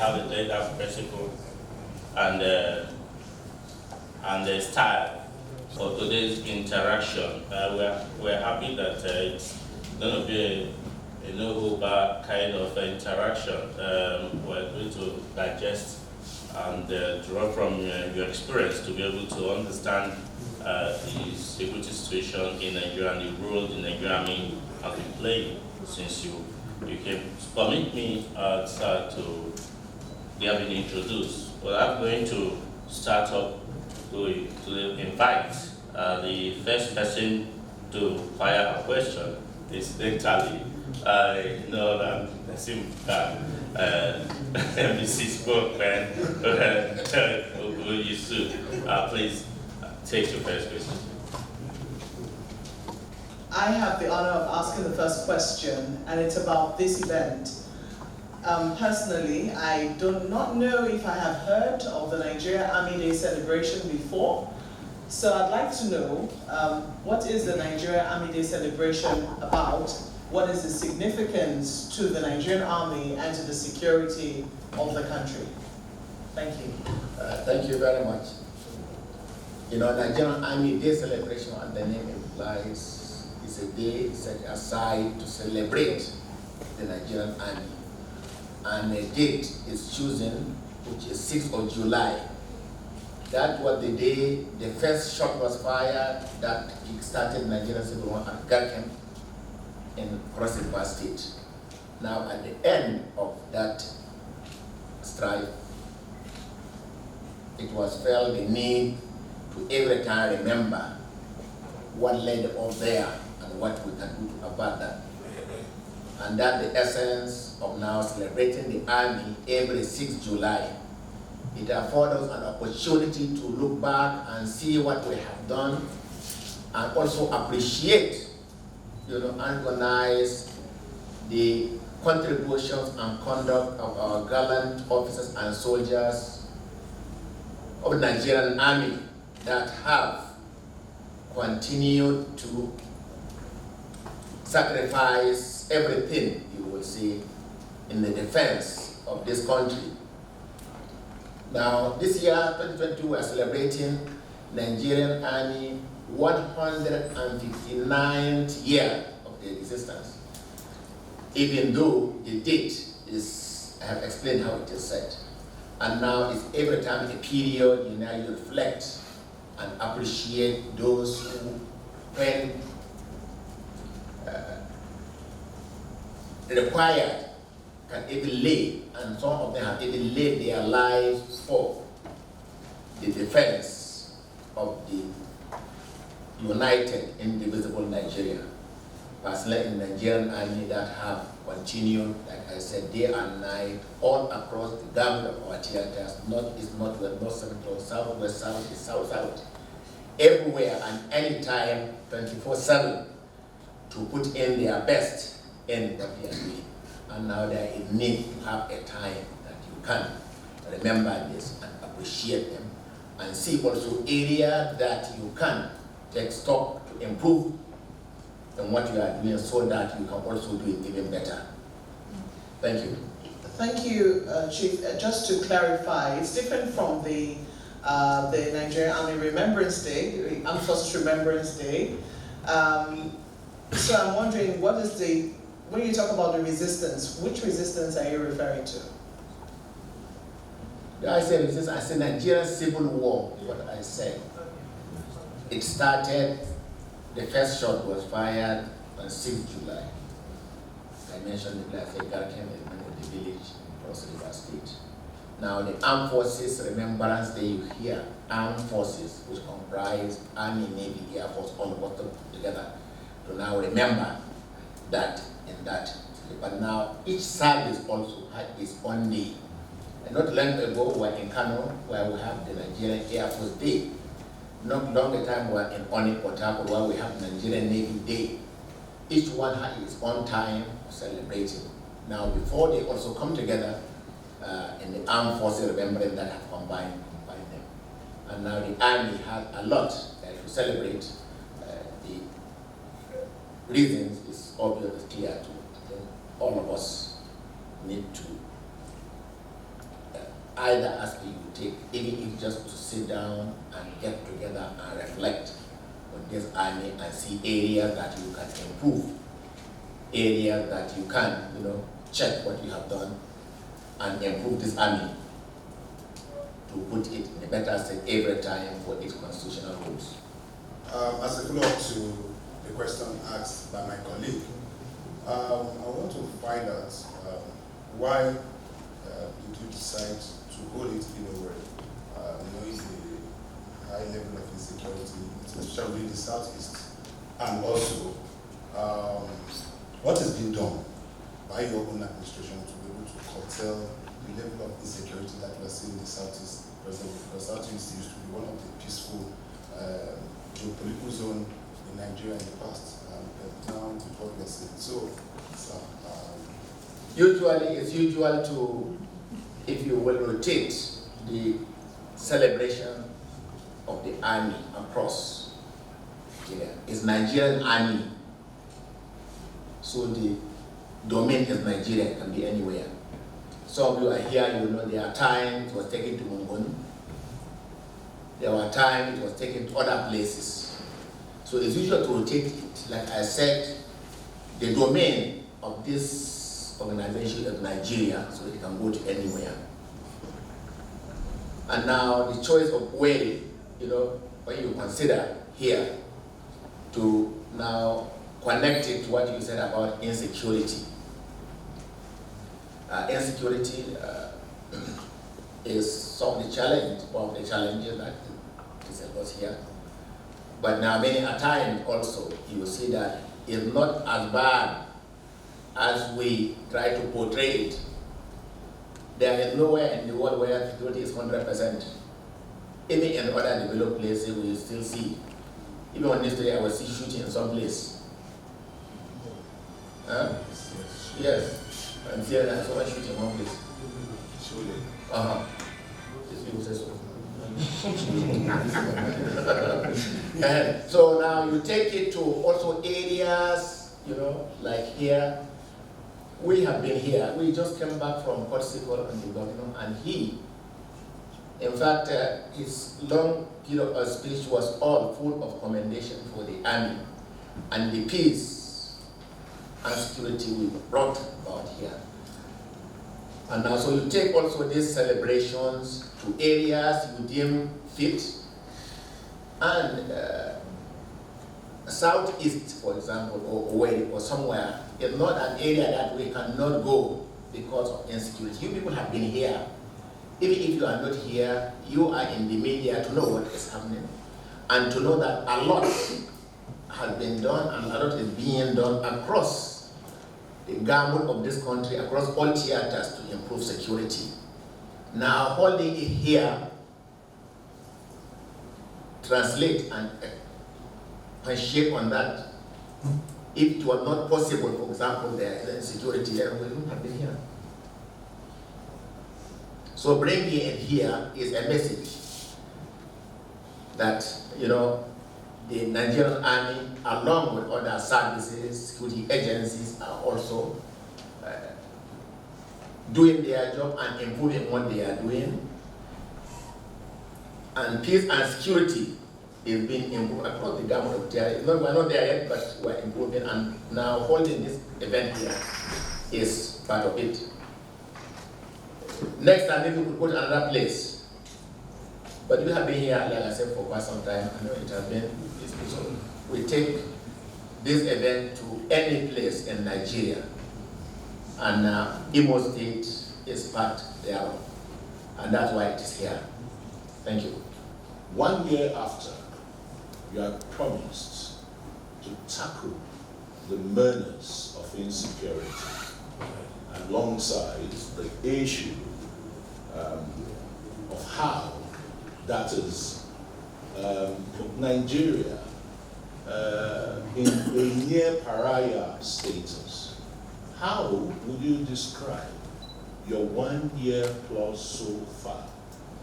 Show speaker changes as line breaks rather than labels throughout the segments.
have a leader principle and the style for today's interaction. We're happy that it's going to be a no-go-bar kind of interaction. We're going to digest and draw from your experience to be able to understand the security situation in Nigeria and the role the Nigerian Army has been playing since you came. Permit me to have been introduced. Well, I'm going to start up to invite the first person to fire a question. Incidentally, I know that NBC spokesman Yusuf. Please take your first question.
I have the honor of asking the first question, and it's about this event. Personally, I do not know if I have heard of the Nigeria Army Day celebration before, so I'd like to know what is the Nigeria Army Day celebration about? What is the significance to the Nigerian Army and to the security of the country? Thank you.
Thank you very much. You know, Nigerian Army Day celebration, as the name implies, is a day set aside to celebrate the Nigerian Army. And the date is chosen, which is 6th of July. That was the day the first shot was fired that kick-started Nigerian Civil War at Garkem in Cross River State. Now, at the end of that strife, it was felt the need to every time remember what led up there and what we can do to avert that. And that's the essence of now celebrating the Army every 6th July. It affords us an opportunity to look back and see what we have done and also appreciate, and recognize the contributions and conduct of our gallant officers and soldiers of the Nigerian Army that have continued to sacrifice everything, you will see, in the defense of this country. Now, this year, 2022, we are celebrating Nigerian Army 159th year of their existence. Even though the date is, I have explained how it is set. And now it's every time a period, you reflect and appreciate those who, when required, can even lay, and some of them have even laid their lives for the defense of the united, indivisible Nigeria. Personnel in the Nigerian Army that have continued, like I said, day and night, all across the gamut of our theaters, north, east, northwest, north, central, south, west, south, east, south, south, everywhere and anytime, 24/7, to put in their best in what they are doing. And now there is need to have a time that you can remember this and appreciate them, and see also areas that you can take stock to improve in what you are doing so that you can also do it even better. Thank you.
Thank you, Chief. Just to clarify, it's different from the Nigerian Army Remembrance Day, the Armed Forces Remembrance Day. So I'm wondering, what is when you talk about the resistance, which resistance are you referring to?
I said resistance, I said Nigerian Civil War, what I said. It started, the first shot was fired on 6th July. I mentioned the place, Garkem is the village in Cross River State. Now the Armed Forces Remembrance Day, you hear Armed Forces, which comprise Army, Navy, Air Force, all of them together, to now remember that in that. But now each service also had its own day. And not long ago, we were in Kano, where we have the Nigerian Air Force Day. Not long time, we were in Oni, Port Harcourt, where we have Nigerian Navy Day. Each one had its own time of celebrating. Now, before they also come together in the Armed Forces Remembrance that have combined them. And now the Army has a lot to celebrate. The reasons is obvious, clear to all of us need to either aspect you take, even if just to sit down and get together and reflect on this army and see areas that you can improve, areas that you can, check what you have done and improve this army to put it in a better state every time for its constitutional rules.
As a follow-up to the question asked by my colleague, I want to find out why did you decide to hold it in a way, knowing the high level of insecurity, especially in the southeast, and also what has been done by your own administration to be able to curtail the level of insecurity that we are seeing in the southeast presently? Because southeast used to be one of the peaceful geopolitical zone in Nigeria in the past, but now with what we are seeing. So
usually, it's usual to, if you will rotate the celebration of the army across here, it's Nigerian army. So the domain is Nigeria, it can be anywhere. Some of you are here, there are times it was taken to Mongoni. There were times it was taken to other places. So it's usual to rotate it. Like I said, the domain of this organization is Nigeria, so it can go to anywhere. And now the choice of where, when you consider here to now connect it to what you said about insecurity. Insecurity is some of the challenges that is here. But now many a time also you will see that it's not as bad as we try to portray it. There is nowhere in the world where security is 100%. Even in other developed places we still see. Even on this day I will see shooting in some place. Yes. And here there's so much shooting in one place. These people say so. So now you take it to also areas, like here. We have been here. We just came back from Portugal and the governor, and he, in fact, his long speech was all full of commendation for the army and the peace and security we brought about here. And now, so you take also these celebrations to areas you deem fit, and southeast, for example, or somewhere, is not an area that we cannot go because of insecurity. You people have been here. Even if you are not here, you are in the media to know what is happening and to know that a lot has been done and a lot is being done across the gamut of this country, across all theaters to improve security. Now, holding it here, translate and shape on that. If it was not possible, for example, there is insecurity, then we wouldn't have been here. So bringing it here is a message that, the Nigerian army, along with other services, security agencies, are also doing their job and improving what they are doing. And peace and security is being improved across the gamut of territory. We're not there yet, but we're improving, and now holding this event here is part of it. Next time, maybe we could go to another place. But we have been here, like I said, for quite some time. I know it has been, so we take this event to any place in Nigeria. And Imo State is part thereof. And that's why it is here. Thank you.
1 year after, you have promised to tackle the menace of insecurity alongside the issue of how that is put Nigeria in a near pariah status. How would you describe your 1 year plus so far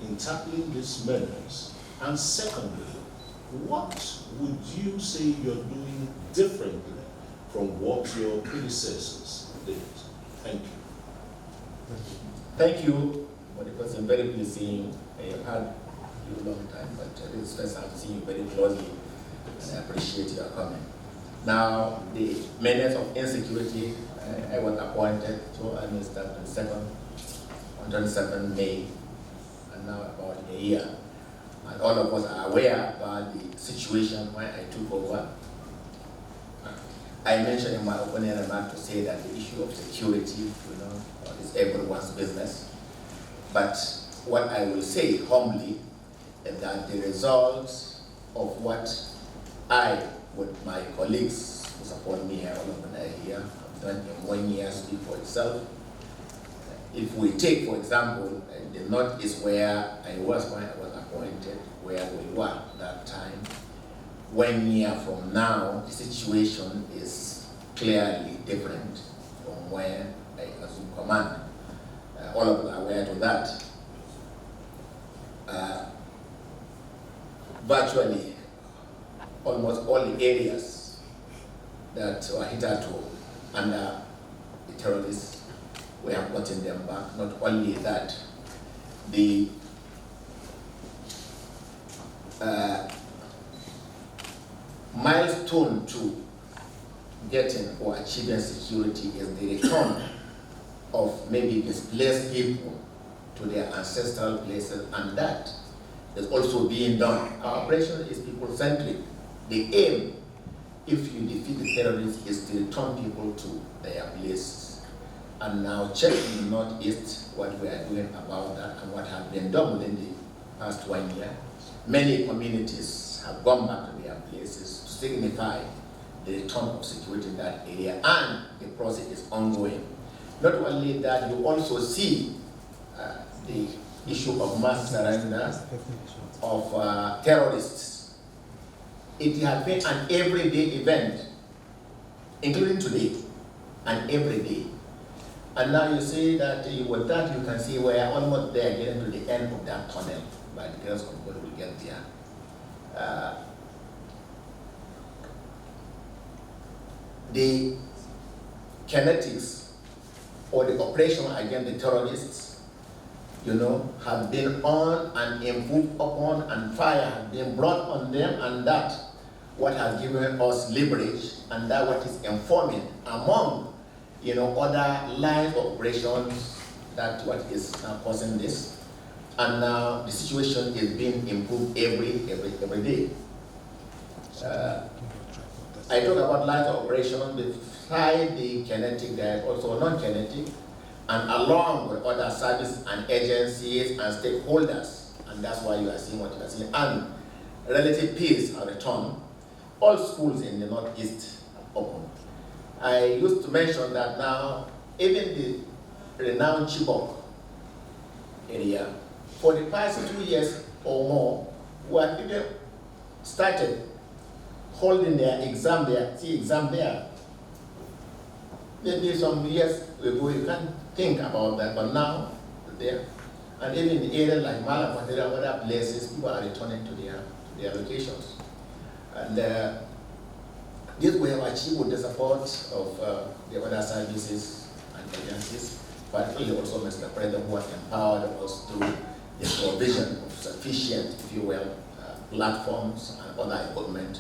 in tackling this menace? And secondly, what would you say you're doing differently from what your predecessors did? Thank you.
Thank you for the question. very pleased seeing you. I have had you a long time, but this is the first time I've seen you very closely, and I appreciate your comment. Now, the menace of insecurity, I was appointed to administer on 27 May, and now about a year. And all of us are aware about the situation when I took over. I mentioned in my opening remark to say that the issue of security, is everyone's business. But what I will say humbly is that the results of what I, with my colleagues who support me here, all of them are here, have done in 1 year speak for itself. If we take, for example, the Northeast where I was when I was appointed, where we were at that time, 1 year from now, the situation is clearly different from where I assume command. All of us are aware to that. Virtually, almost all the areas that were hitherto under the terrorists, we have gotten them back. Not only that, the milestone to getting or achieving security is the return of maybe displaced people to their ancestral places, and that is also being done. Our operation is people-centric. The aim, if you defeat the terrorists, is to return people to their places. And now check in the Northeast what we are doing about that and what has been done within the past 1 year. Many communities have gone back to their places to signify the return of security in that area, and the process is ongoing. Not only that, you also see the issue of mass surrender of terrorists. It has been an everyday event, including today, an everyday. And now you see that with that you can see we are almost there, getting to the end of that tunnel. By the grace of God, we'll get there. The kinetics or the operation against the terrorists, have been on and improved upon, and fire has been brought on them, and that what has given us leverage, and that what is informing among other lines of operations, that what is now causing this. And now the situation is being improved every day. I talk about lines of operation. Beside the kinetic, there is also non-kinetic, and along with other services and agencies and stakeholders, and that's why you are seeing what you are seeing. And relative peace has returned. All schools in the Northeast are open. I used to mention that now, even the renowned Chibok area, for the past 2 years or more, we have even started holding their exam there. Maybe some years ago you can't think about that, but now there. And even in the area like Malapatera and other places, people are returning to their locations. And this we have achieved with the support of the other services and agencies, particularly also Mr. President, who has empowered us through the provision of sufficient, if you will, platforms and other equipment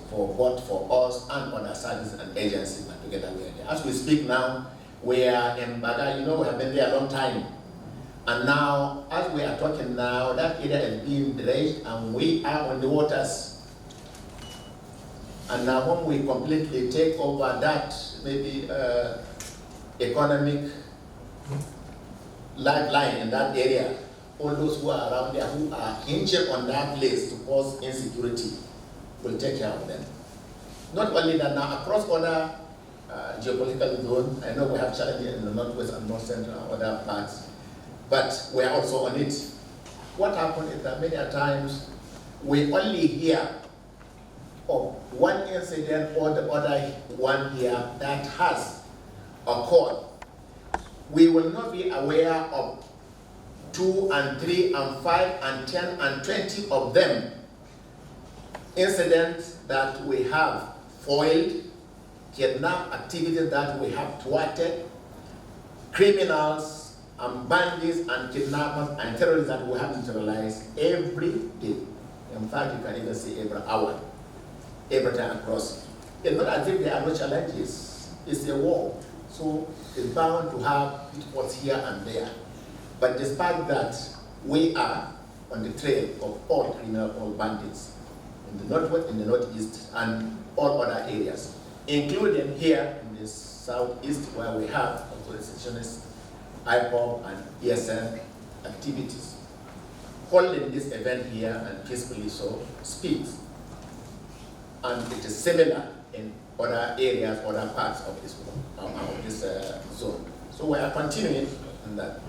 for both for us and other services and agencies, and together we are there. As we speak now, we are in Baga, we have been there a long time. And now, as we are talking now, that area is being dredged and we are on the waters. And now when we completely take over that, maybe economic lifeline in that area, all those who are around there, who are hinging on that place to cause insecurity, will take care of them. Not only that, now across other geopolitical zones, I know we have challenges in the Northwest and North Central and other parts, but we are also on it. What happened is that many times we only hear of one incident or the other one here that has occurred. We will not be aware of 2 and 3 and 5 and 10 and 20 of them incidents that we have foiled, kidnap activities that we have thwarted, criminals and bandits and kidnappers and terrorists that we have neutralized every day. In fact, you can even see every hour, every time across. It's not as if there are no challenges. It's a war. So it's bound to have pitfalls here and there. But despite that, we are on the trail of all criminal, all bandits in the northwest, in the northeast, and all other areas, including here in the southeast, where we have also the secessionist IPOB and ESN activities. Holding this event here and peacefully so speaks, and it is similar in other areas, other parts of this zone. So we are continuing in that.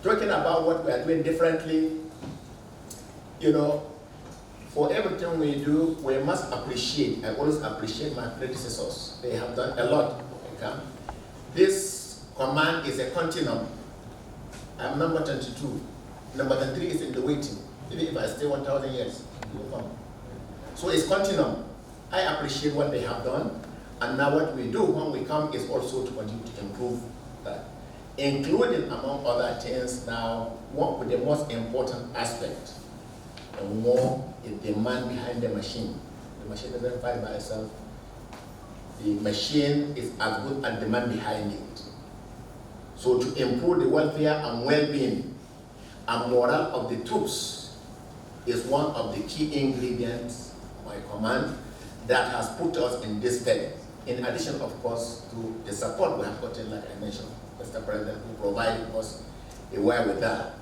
Talking about what we are doing differently, you know, for everything we do, we must appreciate. I always appreciate my predecessors. They have done a lot. Okay? This command is a continuum. I'm number 22. Number 23 is in the waiting. Even if I stay 1,000 years, it will come. So it's continuum. I appreciate what they have done, and now what we do when we come is also to continue to improve that, including, among other things, now what with the most important aspect, and more is the man behind the machine. The machine doesn't fight by itself. The machine is as good as the man behind it. So to improve the welfare and well-being and morale of the troops is one of the key ingredients of my command that has put us in this state. In addition, of course, to the support we have gotten, like I mentioned, Mr. President, who provided us a wherewithal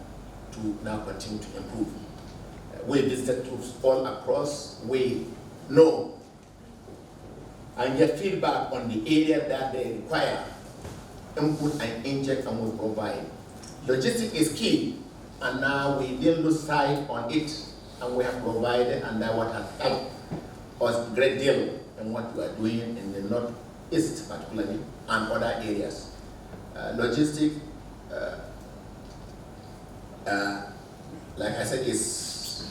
to now continue to improve. We visited troops all across. We know and get feedback on the area that they require input and inject, and we provide. Logistics is key, and now we didn't lose sight on it, and we have provided, and that what has helped us a great deal in what we are doing in the northeast particularly and other areas. Logistics, like I said, is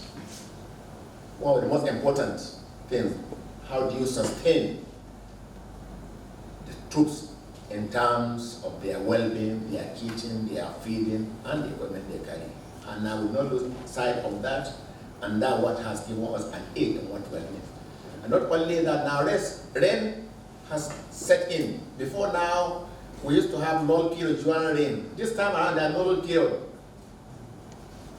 one of the most important things. How do you sustain the troops in terms of their well-being, their kitchen, their feeding, and the equipment they carry? And now we not lose sight of that, and that what has given us an aid in what we are doing. And not only that, now rain has set in. Before now, we used to have lull period during rain. This time around, there are no lull period.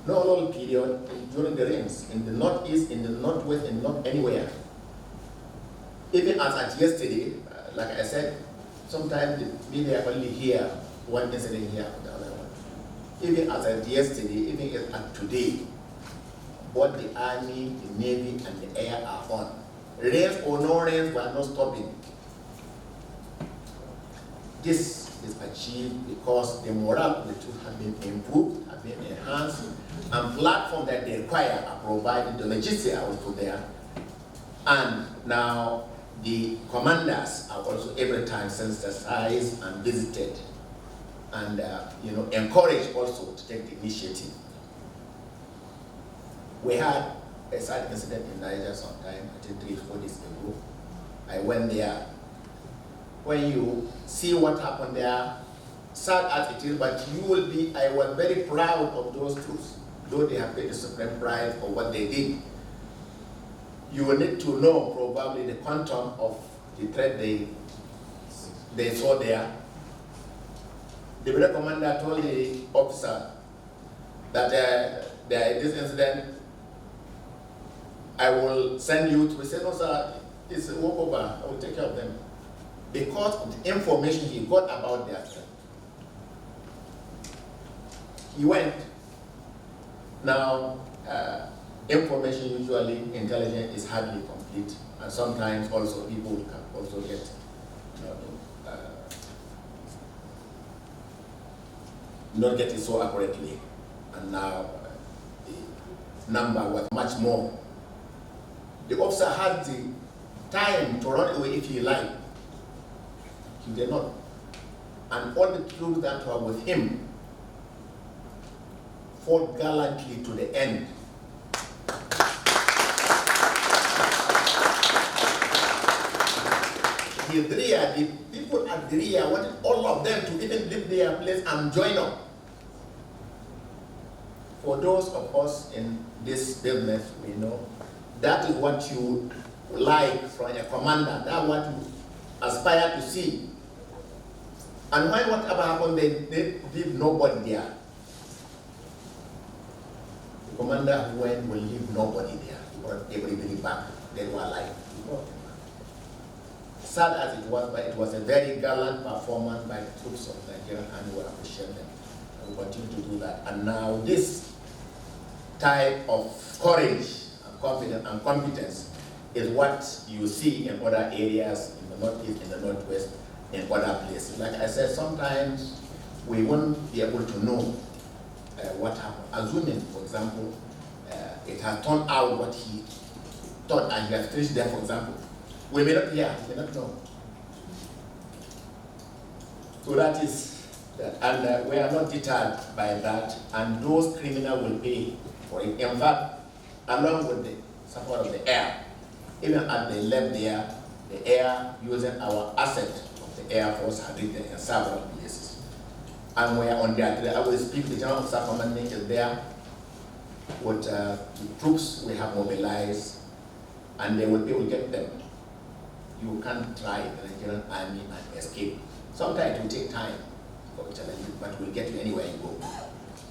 No lull period during the rains. In the northeast, in the northwest, and not anywhere. Even as at yesterday, like I said, sometimes the media only hear one incident here or the other one. Even as at yesterday, even at today, both the Army, the Navy, and the Air are on. Rains or no rains, we are not stopping. This is achieved because the morale of the troops has been improved, has been enhanced, and platforms that they require are provided. The logistics are also there. And now the commanders are also every time sensitized and visited, and encouraged also to take the initiative. We had a sad incident in Niger sometime, I think 3-4 days ago. I went there. When you see what happened there, sad as it is, but I was very proud of those troops, though they have paid the supreme price for what they did. You will need to know probably the quantum of the threat they saw there. The brigade commander told the officer that there is this incident, I will send you to. He said, no sir, it's a walkover, I will take care of them. Because of the information he got about their threat. He went. Now, information usually, intelligence is hardly complete, and sometimes also people can also get not get it so accurately, and now the number was much more. The officer had the time to run away if he liked. He did not. And all the troops that were with him fought gallantly to the end. The people at the rear wanted all of them to even leave their place and join up. for those of us in this business, we know that is what you like from a commander. That's what you aspire to see. And when whatever happened, they leave nobody there. The commander who went will leave nobody there. He brought everybody back. They were alive. Sad as it was, but it was a very gallant performance by the troops of Nigeria, and we appreciate them. And we continue to do that. And now this type of courage and confidence and competence is what you see in other areas in the Northeast, in the Northwest, in other places. Like I said, sometimes we won't be able to know what happened. Assuming, for example, it has turned out what he thought and he has finished there, for example. We may not hear, we may not know. So that is that. And we are not deterred by that, and those criminals will pay for it. In fact, along with the support of the air, even as they left there, the air, using our asset of the Air Force, had reached in several places. And we are on there. I will speak, the General Officer Commanding is there with the troops we have mobilized, and they will get them. You can't try the Nigerian army and escape. Sometimes it will take time for challenge, but we'll get you anywhere you go.